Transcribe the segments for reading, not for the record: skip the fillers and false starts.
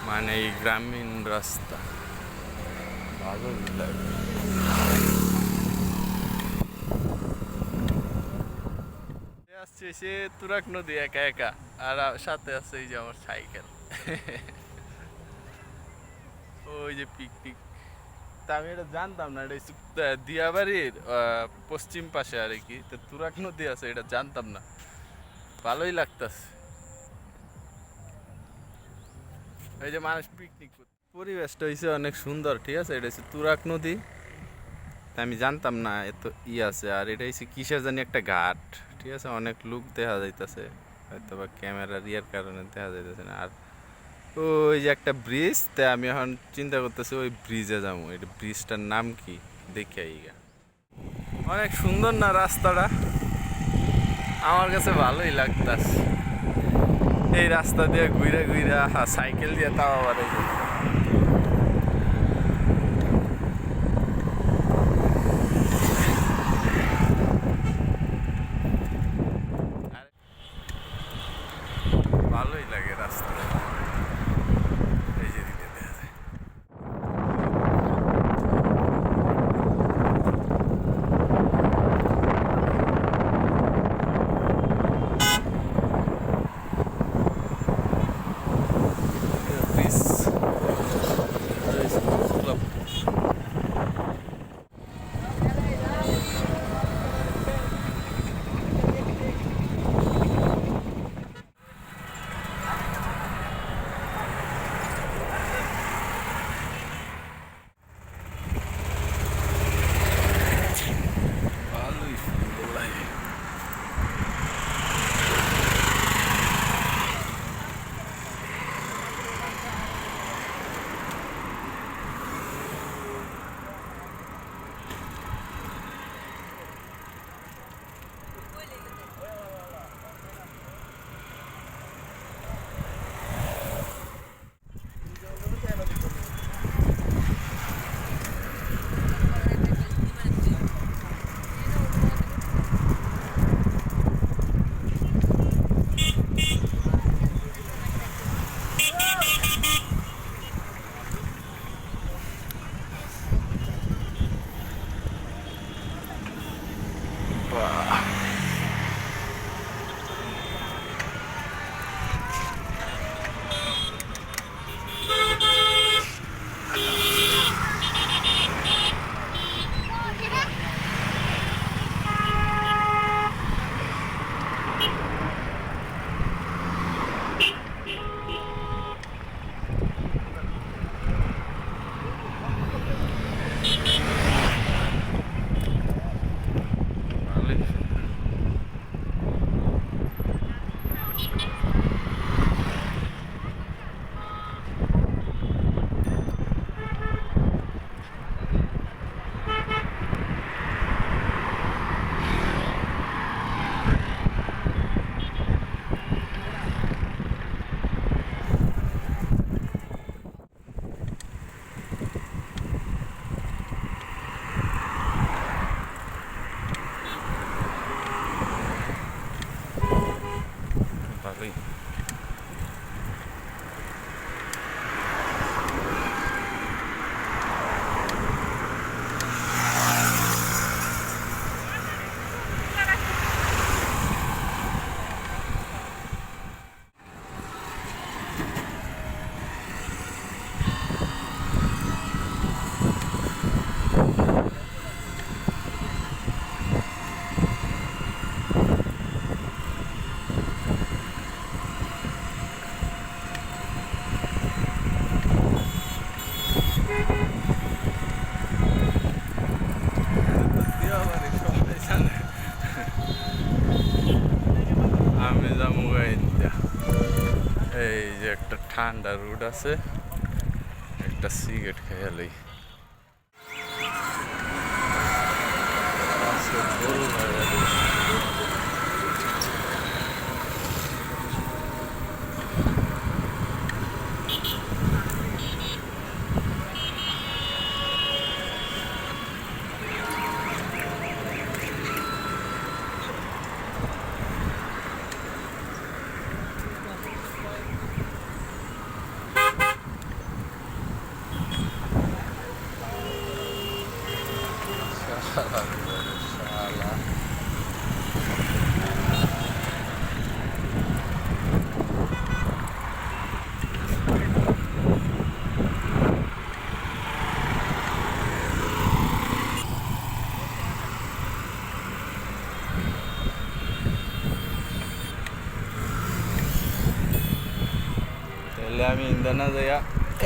মানে এই গ্রামীণ রাস্তা ভালো লাগে। আসছে সে তুরাগ নদী একা একা, আর সাথে আছে এই যে আমার সাইকেল। ওই যে পিকনিক, তা আমি এটা জানতাম না, এটা হচ্ছে দিয়াবাড়ির পশ্চিম পাশে আর কি, তো তুরাগ নদী আছে এটা জানতাম না। ভালোই লাগতাছে এই যে মানুষ পিকনিক করতে। পরিবেশটা হয়েছে অনেক সুন্দর, ঠিক আছে। এটা হচ্ছে তুরাগ নদী, তা আমি জানতাম না এত আছে। আর এটা হচ্ছে কিসের জানি একটা ঘাট, ঠিক আছে। অনেক লোক দেখা যাইতেছে, হয়তো বা ক্যামেরার ইয়ের কারণে দেখা যাইতেছে না। আর ওই যে একটা ব্রিজ, তাই আমি এখন চিন্তা করতেছি ওই ব্রিজে যাবো। এটা ব্রিজটার নাম কি দেখে আইগা। অনেক সুন্দর না রাস্তাটা, আমার কাছে ভালোই লাগতাছে। এই রাস্তা দিয়ে ঘুরে ঘুরে সাইকেল দিয়ে, তাও আবার এই যে ভালোই লাগে রাস্তাটা। এই যে দিকে দেখা যায়। Bridge club. ভালোই সুন্দর লাগে। বাহ, ভালোই সুন্দর। ভালোই। দিয়াবাড়ি সবাই জানে। আমি যাবো ইন্ডিয়া। এই যে একটা ঠান্ডা রোড আছে, একটা সিগারেট খেয়ে লই। আজকে ভোর হয়ে গেছে। তাহলে আমি ইন্দা না যাইয়া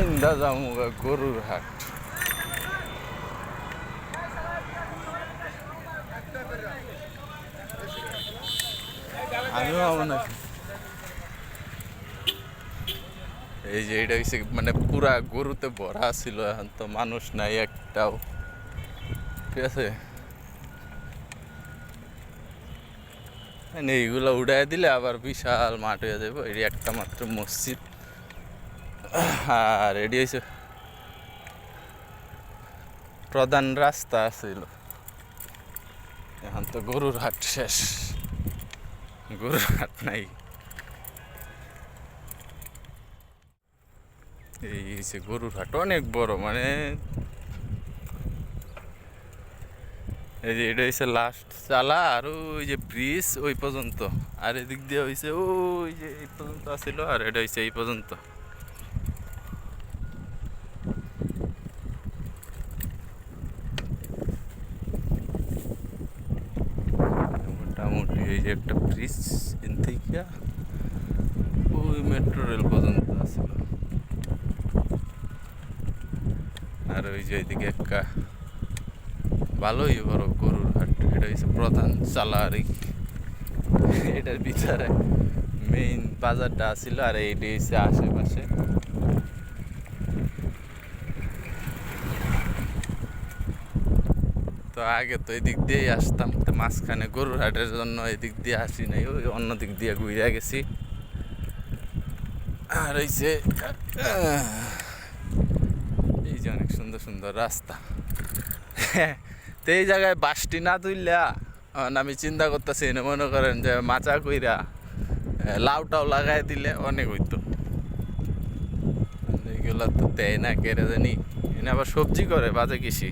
ইন্দা যাবো গরুর হাট। আমিও আমার নাকি এই যে এটা হচ্ছে মানে পুরা গরুতে ভরা ছিল, এখন তো মানুষ নাই একটাও, ঠিক আছে। এইগুলো উড়াই দিলে আবার বিশাল মাঠ হয়ে যাবে। এটি একটা মাত্র মসজিদ, আর এটি হয়েছে প্রধান রাস্তা ছিল। এখন তো গরুর হাট শেষ, গরুর হাট নাই। এই হচ্ছে গরুর হাট, অনেক বড়, মানে এই যে এটা হচ্ছে লাস্ট চালা, আর ওই যে ব্রিজ ওই পর্যন্ত, আর এদিক দিয়ে হয়েছে ওই যে এই পর্যন্ত আসছিল, আর এটা হচ্ছে এই পর্যন্ত। মোটামুটি এই যে একটা ব্রিজ এন থেকে ওই মেট্রো রেল পর্যন্ত আসছিল, আর ওই যে এইদিকে একটা ভালোই বড় গরুর হাট। এটা হচ্ছে প্রধান চালা, আর এটার ভিতরে মেইন বাজারটা ছিল, আর এইটি হচ্ছে আশেপাশে। তো আগে তো এদিক দিয়েই আসতাম, তো মাঝখানে গরুর হাটের জন্য এদিক দিয়ে আসি নাই, ওই অন্য দিক দিয়ে ঘুরে গেছি। আর এই যে এই যে অনেক সুন্দর সুন্দর রাস্তা। তো এই জায়গায় বাসটি না তুললা আমি চিন্তা করতেছি, মনে করেন যে মাচা কইরা লাউটাও লাগাই দিলে অনেক হইতো। এইগুলা তো দেয় না, কেড়ে জানি, এনে আবার সবজি করে বাজে কৃষি।